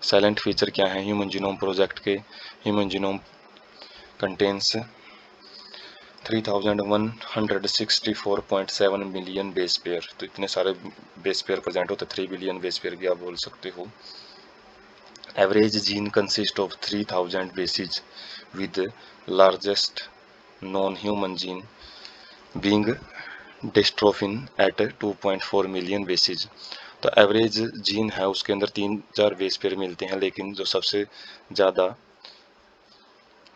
Silent feature क्या है human genome project के? Human genome contains 3164.7 million base pair. तो इतने सारे बेस पेयर प्रेजेंट होते, 3 बिलियन बेस पेयर भी आप बोल सकते हो। Average gene consist of 3000 basis with largest non human gene being dystrophin at 2.4 million basis. तो एवरेज जीन है उसके अंदर 3-4 बेस पेयर मिलते हैं, लेकिन जो सबसे ज़्यादा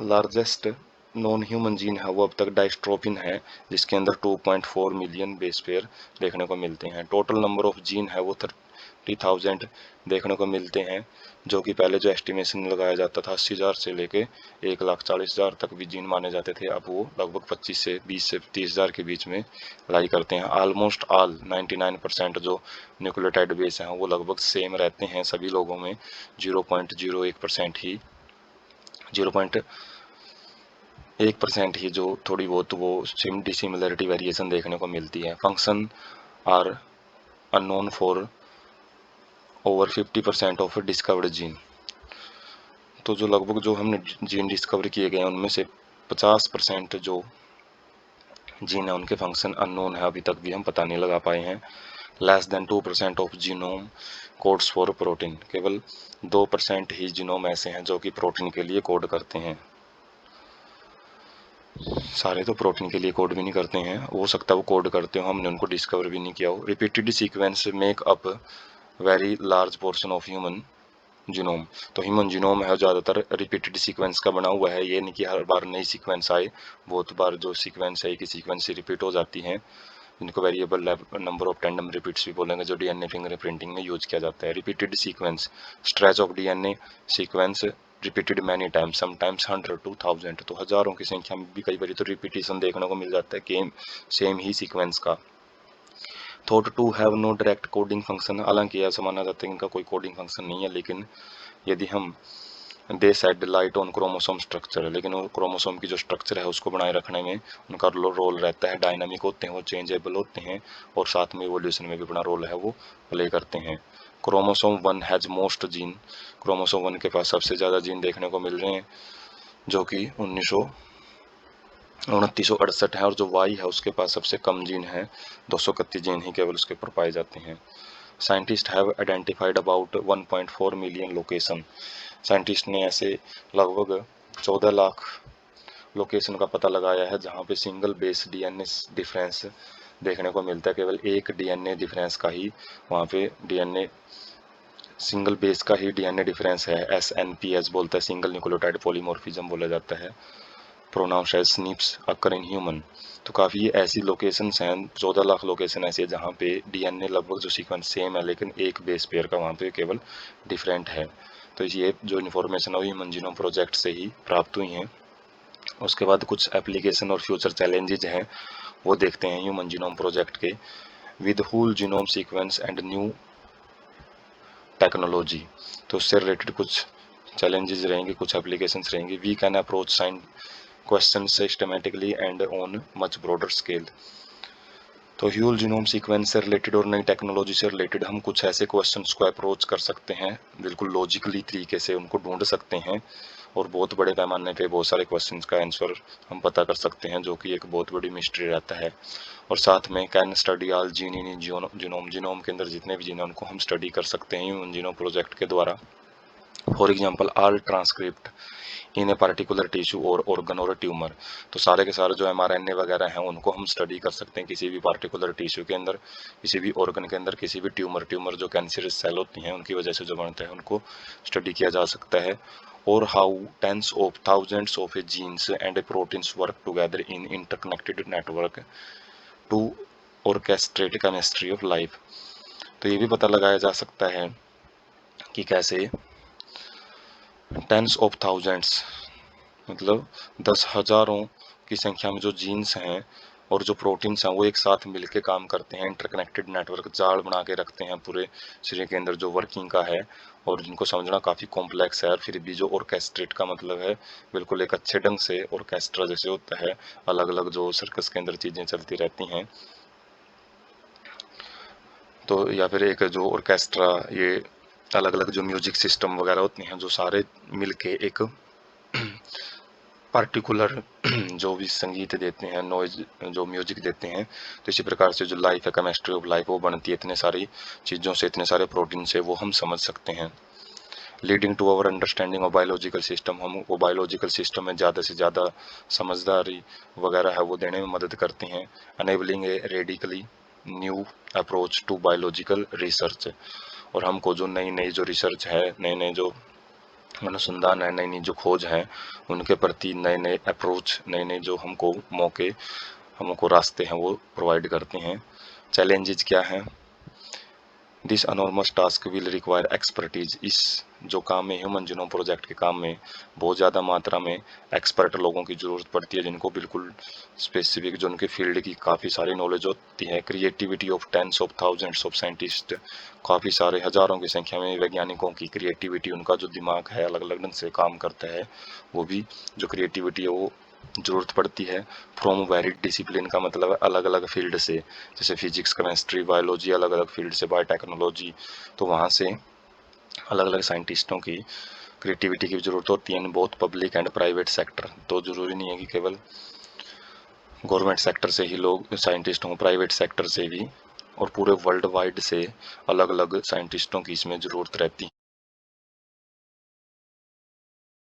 लार्जेस्ट नॉन ह्यूमन जीन है वो अब तक डायस्ट्रोफिन है, जिसके अंदर 2.4 मिलियन बेस पेयर देखने को मिलते हैं। टोटल नंबर ऑफ जीन है वो 30,000 देखने को मिलते हैं, जो कि पहले जो एस्टिमेशन लगाया जाता था 80,000 से लेके 1,40,000 तक भी जीन माने जाते थे, अब वो लगभग 25 से 20 से 30,000 के बीच में लाई करते हैं। ऑलमोस्ट ऑल 99% जो न्यूक्लियोटाइड बेस हैं वो लगभग सेम रहते हैं सभी लोगों में, 0.01% ही 0.1% ही जो थोड़ी बहुत वो डिसिमिलरिटी वेरिएशन देखने को मिलती है। Function are unknown for over 50% of discovered gene. तो जो लगभग जो हमने जीन डिस्कवर किए गए हैं उनमें से 50% जो जीन है उनके फंक्शन अननोन है, अभी तक भी हम पता नहीं लगा पाए हैं। Less than 2% of genome codes for protein. केवल 2% ही जीनोम ऐसे हैं जो कि प्रोटीन के लिए कोड करते हैं। सारे तो प्रोटीन के लिए कोड भी नहीं करते हैं, हो सकता है वो कोड करते हो, हमने उनको डिस्कवर भी नहीं किया हो। Repeated sequence make up very large portion of human genome. तो ह्यूमन जीनोम है ज़्यादातर रिपीटेड सीक्वेंस का बना हुआ है, ये नहीं कि हर बार नई सीक्वेंस आए, बहुत बार जो सीक्वेंस है कि सीक्वेंस से रिपीट हो जाती हैं, जिनको variable number of tandem repeats भी बोलेंगे, जो डीएनए फिंगरप्रिंटिंग में यूज किया जाता है। Repeated sequence stretch of DNA sequence repeated many times, sometimes 100 to 1000, तो हजारों की संख्या में भी कई बार तो रिपीटेशन देखने को मिल जाता है कि सेम ही सीक्वेंस का। Thought to have no direct coding function, हालांकि ऐसा माना जाता है कि इनका कोई कोडिंग फंक्शन नहीं है, लेकिन यदि हम they said light on chromosome structure, लेकिन वो क्रोमोसोम की जो स्ट्रक्चर है उसको बनाए रखने में उनका रोल रहता है। डायनामिक होते हैं, वो चेंजेबल होते हैं, और साथ में इवोल्यूशन में भी अपना रोल है वो प्ले करते हैं। Chromosome 1 has most gene, chromosome 1 के पास सबसे ज़्यादा जीन देखने को मिल रहे हैं, जो कि 2968 है, और जो वाई है उसके पास सबसे कम जीन है, 231 जीन ही केवल उसके ऊपर पाए जाते हैं। Scientist have identified about 1.4 million location, scientist ने ऐसे लगभग 14 लाख लोकेशन का पता लगाया है जहां पे सिंगल बेस डीएनए डिफरेंस देखने को मिलता है। केवल एक डीएनए डिफरेंस का ही वहां पे डीएनए सिंगल बेस का ही डीएनए डिफरेंस है, SNPS बोलता है, सिंगल न्यूक्लियोटाइड पॉलीमॉर्फिज्म बोला जाता है, pronounce as snips occur in human. तो काफ़ी ऐसी लोकेशंस हैं, 14 लाख लोकेशन ऐसी है जहाँ पे डीएनए लगभग जो सीक्वेंस सेम है, लेकिन एक बेस पेयर का वहाँ पे केवल डिफरेंट है। तो ये जो इन्फॉर्मेशन है वो ह्यूमन जीनोम प्रोजेक्ट से ही प्राप्त हुई हैं। उसके बाद कुछ एप्लीकेशन और फ्यूचर चैलेंजेज हैं वो देखते हैं ह्यूमन जीनोम प्रोजेक्ट के। With whole genome sequence and new technology, तो उससे रिलेटेड कुछ चैलेंजेस रहेंगे, कुछ एप्लीकेशंस रहेंगी। We can approach sign question systematically and on much broader scale. तो ह्यूल जीनोम सीक्वेंस से रिलेटेड और नई टेक्नोलॉजी से रिलेटेड हम कुछ ऐसे क्वेश्चंस को अप्रोच कर सकते हैं, बिल्कुल लॉजिकली तरीके से उनको ढूंढ सकते हैं, और बहुत बड़े पैमाने पे बहुत सारे क्वेश्चंस का आंसर हम पता कर सकते हैं, जो कि एक बहुत बड़ी मिस्ट्री रहता है। और साथ में can study all gene in genome, genome के अंदर जितने भी जीन हैं उनको हम स्टडी कर सकते हैं ह्यूमन जीनोम प्रोजेक्ट के द्वारा। For example all transcript in a particular tissue और ऑर्गन और ट्यूमर, तो सारे के सारे जो mRNA वगैरह हैं उनको हम स्टडी कर सकते हैं किसी भी पार्टिकुलर टिश्यू के अंदर, किसी भी ऑर्गन के अंदर, किसी भी ट्यूमर जो कैंसरस सेल होती हैं उनकी वजह से जो बनते हैं उनको स्टडी किया जा सकता है। और how tens of thousands of a genes and a proteins work together in interconnected network to orchestrate chemistry of life. तो ये भी पता लगाया जा सकता है कि कैसे टेंस ऑफ थाउजेंड्स मतलब 10,000 की संख्या में जो जीन्स हैं और जो प्रोटीन्स हैं वो एक साथ मिलके काम करते हैं, इंटरकनेक्टेड नेटवर्क जाल बना के रखते हैं पूरे शरीर के अंदर जो वर्किंग का है, और जिनको समझना काफ़ी कॉम्प्लेक्स है। और फिर भी जो ऑर्केस्ट्रेट का मतलब है बिल्कुल एक अच्छे ढंग से ऑर्केस्ट्रा जैसे होता है, अलग अलग जो सर्कस के अंदर चीज़ें चलती रहती हैं, तो या फिर एक जो ऑर्केस्ट्रा ये अलग अलग जो म्यूजिक सिस्टम वगैरह होते हैं, जो सारे मिलके एक पार्टिकुलर जो भी संगीत देते हैं, नॉइज जो म्यूजिक देते हैं। तो इसी प्रकार से जो लाइफ है, केमिस्ट्री ऑफ लाइफ वो बनती है इतने सारी चीज़ों से, इतने सारे प्रोटीन से, वो हम समझ सकते हैं। Leading to our understanding of biological system, हम वो बायोलॉजिकल सिस्टम में ज़्यादा से ज़्यादा समझदारी वगैरह है वो देने में मदद करते हैं। Enabling a radically new approach to biological research, और हमको जो नई नई जो रिसर्च है, नए नए जो अनुसंधान है, नई नई जो खोज है, उनके प्रति नए नए अप्रोच, नए नए जो हमको मौके, हमको रास्ते हैं वो प्रोवाइड करते हैं। चैलेंजेस क्या हैं? This enormous task will require expertise, इस जो काम है ह्यूमन जीनोम प्रोजेक्ट के काम में बहुत ज़्यादा मात्रा में एक्सपर्ट लोगों की ज़रूरत पड़ती है, जिनको बिल्कुल स्पेसिफिक जो उनके फील्ड की काफ़ी सारी नॉलेज होती है। Creativity of tens of thousands of scientist, काफ़ी सारे हज़ारों की संख्या में वैज्ञानिकों की क्रिएटिविटी, उनका जो दिमाग है अलग अलग ढंग से काम करता है, वो भी जो क्रिएटिविटी है वो ज़रूरत पड़ती है। फ्रॉम वेरिड डिसिप्लिन का मतलब है अलग अलग फील्ड से, जैसे फिजिक्स, केमिस्ट्री, बायोलॉजी, अलग अलग फील्ड से, बायोटेक्नोलॉजी, तो वहाँ से अलग अलग साइंटिस्टों की क्रिएटिविटी की ज़रूरत होती है in both public and private sector. तो ज़रूरी नहीं है कि केवल गवर्नमेंट सेक्टर से ही लोग साइंटिस्ट हों, प्राइवेट सेक्टर से भी, और पूरे वर्ल्ड वाइड से अलग अलग साइंटिस्टों की इसमें ज़रूरत रहती है।